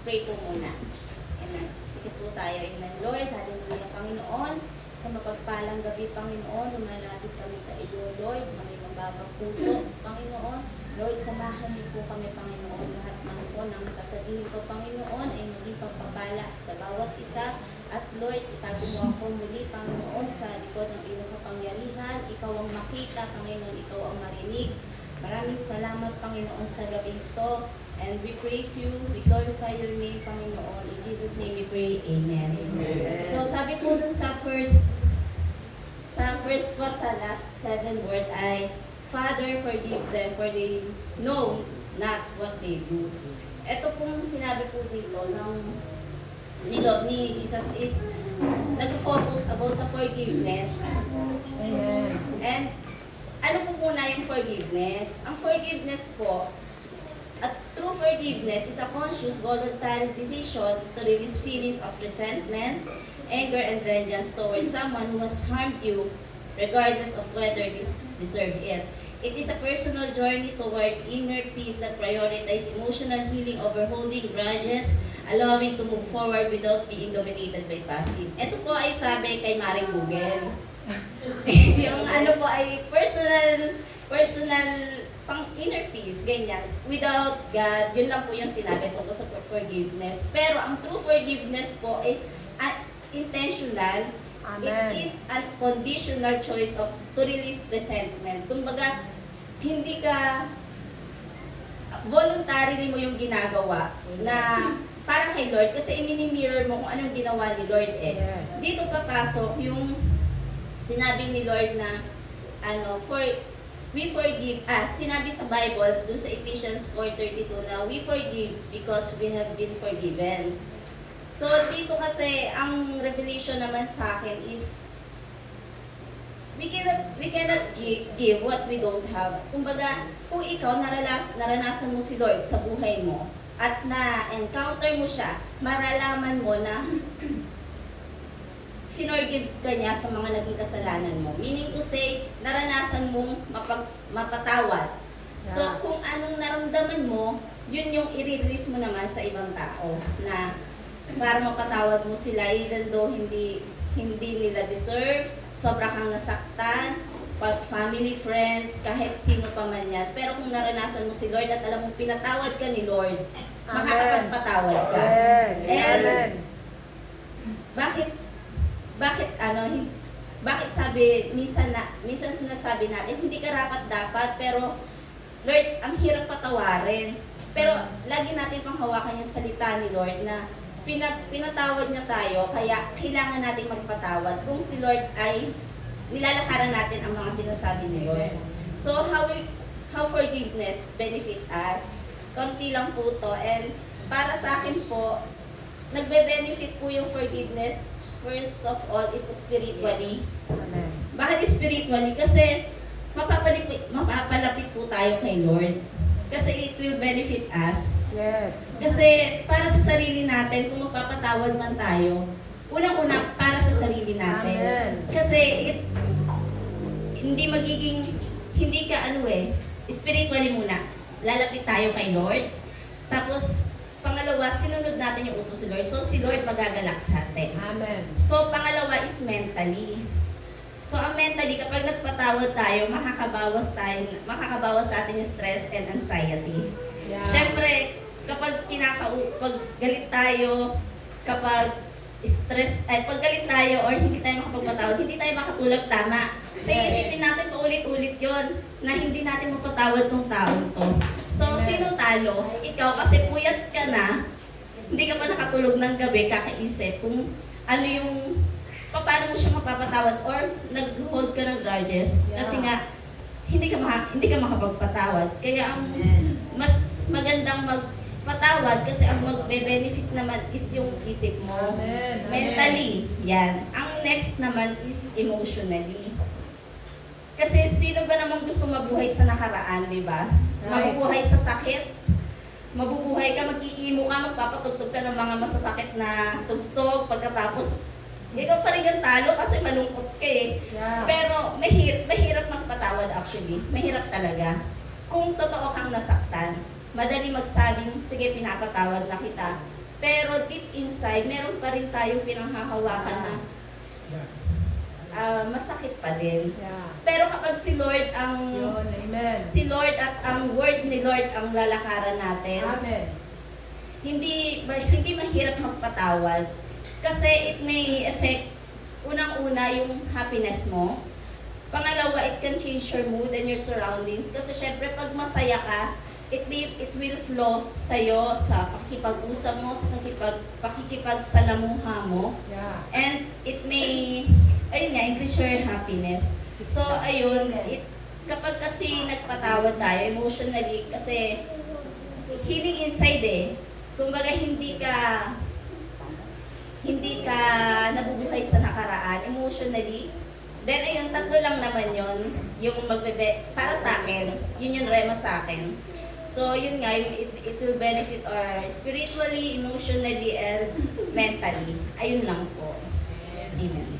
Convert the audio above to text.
Pray po muna. Amen. Ito po tayo. Amen. Lord, hallelujah, Panginoon. Sa mapagpalang gabi, Panginoon, lumalapit kami sa iyo, Lord. Mga mababang puso, Panginoon. Lord, samahan niyo po kami, Panginoon. Lahat man po ng sasabihin ko, Panginoon, ay maging pagpapala sa bawat isa. At Lord, itago mo ako muli, Panginoon, sa likod ng iyong kapangyarihan. Ikaw ang makita, Panginoon. Ikaw ang marinig. Maraming salamat, Panginoon, sa gabi ito. And we praise you, we glorify your name, Panginoon. In Jesus' name we pray, Amen. Amen. So sabi po dun sa first po sa last 7 word ay, Father, forgive them for they know not what they do. Ito pong sinabi po dito ni Jesus is nag-focus about sa forgiveness. Amen. And ano po muna yung forgiveness? Ang forgiveness po, at true forgiveness is a conscious, voluntary decision to release feelings of resentment, anger, and vengeance towards someone who has harmed you, regardless of whether this deserve it. It is a personal journey toward inner peace that prioritizes emotional healing over holding grudges, allowing to move forward without being dominated by passive. Ito po ay sabi kay Maring Google. Yung ano po ay personal pang inner peace, ganyan. Without God, yun lang po yung sinabi tungkol sa forgiveness. Pero ang true forgiveness po is intentional. Amen. It is a conditional choice of to release resentment. Kumbaga, hindi ka voluntarily mo yung ginagawa na para kay Lord kasi i-mirror mo kung anong ginawa ni Lord eh. Yes. Dito papasok yung sinabi ni Lord na we forgive, sinabi sa Bible, doon sa Ephesians 4:32 na we forgive because we have been forgiven. So, dito kasi, ang revelation naman sa akin is, we cannot give what we don't have. Kumbaga, kung ikaw naranasan mo si Lord sa buhay mo, at na-encounter mo siya, maralaman mo na finorgive ka niya sa mga naging kasalanan mo. Meaning to say, naranasan mong mapatawad. So, kung anong naramdaman mo, yun yung i-release mo naman sa ibang tao na para mapatawad mo sila even though hindi nila deserve, sobra kang nasaktan, family, friends, kahit sino pa man yan. Pero kung naranasan mo si Lord at alam mo pinatawad ka ni Lord, makakapagpatawad ka. Yes. And Amen. Bakit sabi, minsan sinasabi natin, hindi karapat-dapat, pero Lord, ang hirap patawarin. Pero lagi natin pang hawakan yung salita ni Lord na pinatawad niya tayo, kaya kailangan natin magpatawad. Kung si Lord ay nilalakaran natin ang mga sinasabi ni Lord. So, how forgiveness benefit us? Konti lang po to. And para sa akin po, nagbe-benefit po yung forgiveness. First of all is spiritually. Amen. Bakit spiritually? Kasi mapapalapit po tayo kay Lord. Kasi it will benefit us. Yes. Kasi para sa sarili natin, kung magpapatawad man tayo, unang-una para sa sarili natin. Amen. Kasi hindi ka spiritually muna. Lalapit tayo kay Lord. Tapos, pangalawa, sinunod natin yung utos si Lord. So, si Lord magagalak sa atin. Amen. So, pangalawa is mentally. So, ang mentally, kapag nagpatawad tayo, makakabawas sa atin yung stress and anxiety. Yeah. Siyempre, kapag galit tayo, kapag pag galit tayo or hindi tayo makapagpatawad, hindi tayo makatulog tama. Kasi isipin natin paulit-ulit yon na hindi natin mapatawad ng taong to. So, sino talo? Ikaw, kasi puyat ka na, hindi ka pa nakatulog ng gabi, kakaisip kung ano yung, paano mo siya mapapatawad or nag-hold ka ng grudges. Kasi nga, hindi ka makapagpatawad. Kaya ang mas magandang magpatawad kasi ang magbe-benefit naman is yung isip mo. Amen. Mentally, yan. Ang next naman is emotionally. Kasi sino ba namang gusto mabuhay sa nakaraan, di ba? Right. Mabubuhay sa sakit, mabubuhay ka, mag-iimo ka, magpapatugtog ka ng mga masasakit na tugtog, pagkatapos ikaw pa rin ang talo kasi malungkot ka eh. Yeah. Pero mahirap magpatawad actually. Mahirap talaga. Kung totoo kang nasaktan, madali magsabing, sige pinapatawad na kita. Pero deep inside, meron pa rin tayong pinanghahawakan na masakit pa din. Yeah. Pero kapag si Lord Yun. Amen. si Lord at ang word ni Lord ang lalakaran natin, Amen. hindi mahirap magpatawad kasi it may affect unang-una yung happiness mo. Pangalawa, it can change your mood and your surroundings kasi syempre pag masaya ka, it will flow sa'yo sa pakikipag-usap mo, sa pakikipagsalamuha mo. Yeah. And it may, ayun nga, increase your happiness. So, ayun, kapag kasi nagpatawad tayo emotionally, kasi healing inside eh. Kumbaga, hindi ka nabubuhay sa nakaraan emotionally. Then, ayun, tatlo lang naman yon yung para sa akin, yun yung rema sa akin. So, yun nga, it will benefit our spiritually, emotionally, and mentally. Ayun lang po. Amen.